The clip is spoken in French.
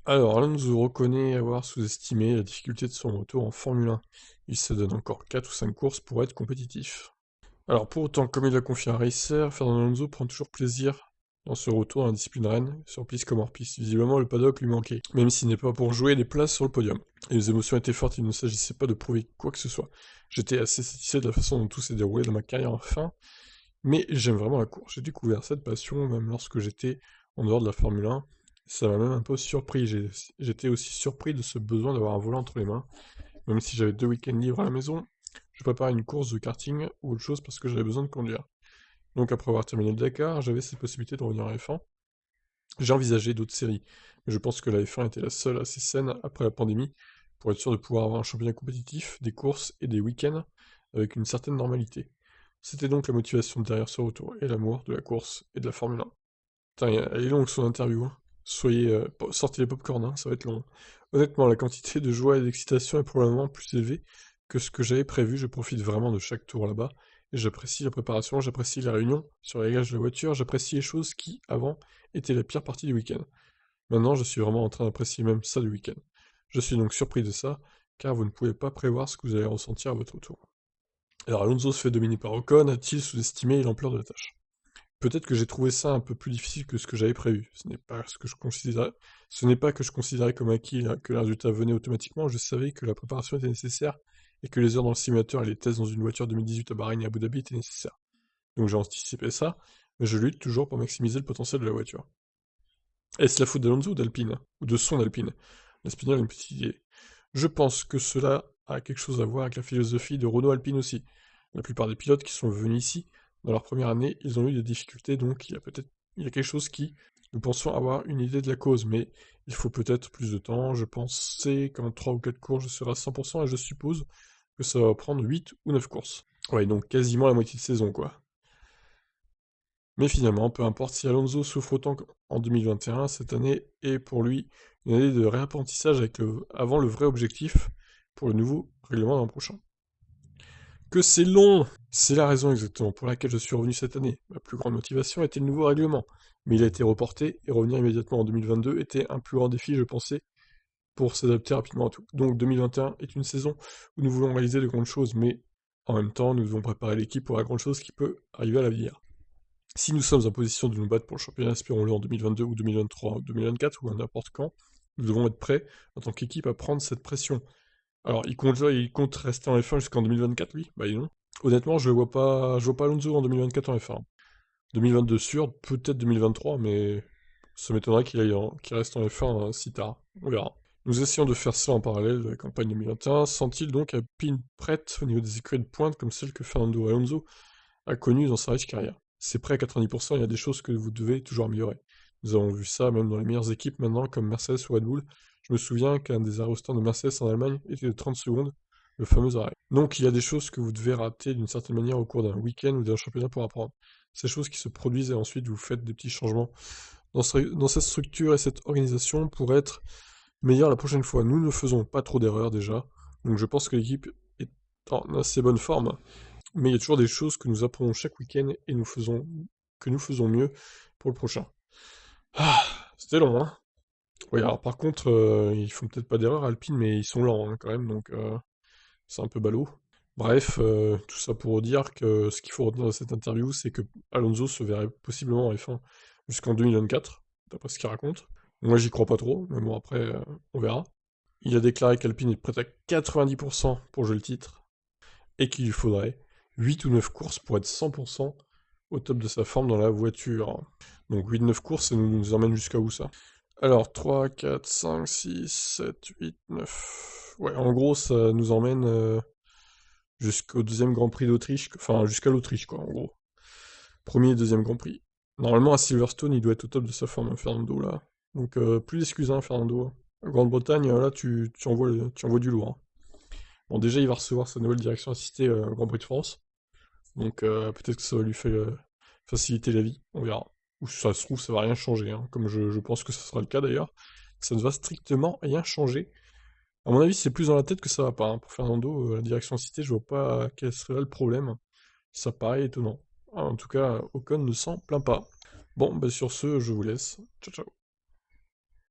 Alors, Alonso reconnaît avoir sous-estimé la difficulté de son retour en Formule 1. Il se donne encore 4 ou 5 courses pour être compétitif. Alors pour autant, comme il l'a confié à un racer, Fernando Alonso prend toujours plaisir dans ce retour dans la discipline reine, sur piste comme hors piste. Visiblement, le paddock lui manquait, même s'il n'est pas pour jouer des places sur le podium. Et les émotions étaient fortes, il ne s'agissait pas de prouver quoi que ce soit. J'étais assez satisfait de la façon dont tout s'est déroulé dans ma carrière enfin, mais j'aime vraiment la course. J'ai découvert cette passion même lorsque j'étais en dehors de la Formule 1. Ça m'a même un peu surpris. J'étais aussi surpris de ce besoin d'avoir un volant entre les mains. Même si j'avais 2 week-ends libres à la maison, je préparais une course de karting ou autre chose parce que j'avais besoin de conduire. Donc après avoir terminé le Dakar, j'avais cette possibilité de revenir à F1. J'ai envisagé d'autres séries, mais je pense que la F1 était la seule assez saine après la pandémie pour être sûr de pouvoir avoir un championnat compétitif, des courses et des week-ends avec une certaine normalité. C'était donc la motivation derrière ce retour, et l'amour de la course et de la Formule 1. Putain, elle est longue son interview, hein. Soyez, sortez les popcorn, hein, ça va être long. Honnêtement, la quantité de joie et d'excitation est probablement plus élevée que ce que j'avais prévu. Je profite vraiment de chaque tour là-bas, et j'apprécie la préparation, j'apprécie les réunions sur les réglages de la voiture, j'apprécie les choses qui, avant, étaient la pire partie du week-end. Maintenant, je suis vraiment en train d'apprécier même ça du week-end. Je suis donc surpris de ça, car vous ne pouvez pas prévoir ce que vous allez ressentir à votre tour. Alors Alonso se fait dominer par Ocon, a-t-il sous-estimé l'ampleur de la tâche? Peut-être que j'ai trouvé ça un peu plus difficile que ce que j'avais prévu. Ce n'est pas que je considérais comme acquis là, que le résultat venait automatiquement, je savais que la préparation était nécessaire et que les heures dans le simulateur et les tests dans une voiture 2018 à Bahreïn et à Abu Dhabi étaient nécessaires. Donc j'ai anticipé ça, mais je lutte toujours pour maximiser le potentiel de la voiture. Est-ce la faute d'Alonso ou d'Alpine? Ou de son Alpine? L'Espagnol a une petite idée. Je pense que cela a quelque chose à voir avec la philosophie de Renault Alpine aussi. La plupart des pilotes qui sont venus ici, dans leur première année, ils ont eu des difficultés, donc il y a quelque chose qui, nous pensons avoir une idée de la cause, mais il faut peut-être plus de temps. Je pensais qu'en 3 ou 4 courses, je serai à 100%, et je suppose que ça va prendre 8 ou 9 courses. Ouais, donc quasiment la moitié de saison, quoi. Mais finalement, peu importe si Alonso souffre autant qu'en 2021, cette année est pour lui une année de réapprentissage avant le vrai objectif pour le nouveau règlement l'an prochain. Que c'est long! C'est la raison exactement pour laquelle je suis revenu cette année. Ma plus grande motivation était le nouveau règlement, mais il a été reporté et revenir immédiatement en 2022 était un plus grand défi, je pensais, pour s'adapter rapidement à tout. Donc 2021 est une saison où nous voulons réaliser de grandes choses, mais en même temps, nous devons préparer l'équipe pour la grande chose qui peut arriver à l'avenir. Si nous sommes en position de nous battre pour le championnat, espérons-le en 2022 ou 2023 ou 2024 ou à n'importe quand, nous devons être prêts en tant qu'équipe à prendre cette pression. Alors, il compte rester en F1 jusqu'en 2024, lui? Bah non. Honnêtement, je vois pas Alonso en 2024 en F1. 2022 sûr, peut-être 2023, mais ça m'étonnerait qu'il reste en F1 si tard. On verra. Nous essayons de faire ça en parallèle de la campagne 2021. Sent-il donc Alpine prête au niveau des écuries de pointe comme celle que Fernando Alonso a connu dans sa riche carrière? C'est prêt à 90%, il y a des choses que vous devez toujours améliorer. Nous avons vu ça même dans les meilleures équipes maintenant, comme Mercedes ou Red Bull. Je me souviens qu'un des arrêts au stand de Mercedes en Allemagne était de 30 secondes, le fameux arrêt. Donc il y a des choses que vous devez rater d'une certaine manière au cours d'un week-end ou d'un championnat pour apprendre. Ces choses qui se produisent et ensuite vous faites des petits changements dans cette structure et cette organisation pour être meilleur la prochaine fois. Nous ne faisons pas trop d'erreurs déjà, donc je pense que l'équipe est en assez bonne forme, mais il y a toujours des choses que nous apprenons chaque week-end et que nous faisons mieux pour le prochain. Ah, c'était long, hein. Oui, alors par contre, ils font peut-être pas d'erreur Alpine, mais ils sont lents hein, quand même, donc c'est un peu ballot. Bref, tout ça pour dire que ce qu'il faut retenir de cette interview, c'est que Alonso se verrait possiblement en F1 jusqu'en 2024, d'après ce qu'il raconte. Moi, j'y crois pas trop, mais bon, après, on verra. Il a déclaré qu'Alpine est prête à 90% pour jouer le titre, et qu'il lui faudrait 8 ou 9 courses pour être 100% au top de sa forme dans la voiture. Donc 8-9 courses, ça nous emmène jusqu'à où ça? Alors 3, 4, 5, 6, 7, 8, 9... Ouais, en gros, ça nous emmène jusqu'au deuxième Grand Prix d'Autriche, enfin jusqu'à l'Autriche, quoi, en gros. Premier et deuxième Grand Prix. Normalement, à Silverstone, il doit être au top de sa forme, hein, Fernando, là. Donc, plus d'excuses, hein, Fernando. En Grande-Bretagne, là, tu envoies du lourd, hein. Bon, déjà, il va recevoir sa nouvelle direction assistée au Grand Prix de France. Donc, peut-être que ça va lui faciliter la vie, on verra. Ou si ça se trouve, ça va rien changer, hein, comme je pense que ce sera le cas d'ailleurs. Ça ne va strictement rien changer. À mon avis, c'est plus dans la tête que ça va pas, hein. Pour Fernando, la direction assistée, je vois pas quel serait là le problème. Ça paraît étonnant. En tout cas, Ocon ne s'en plaint pas. Bon, bah sur ce, je vous laisse. Ciao, ciao.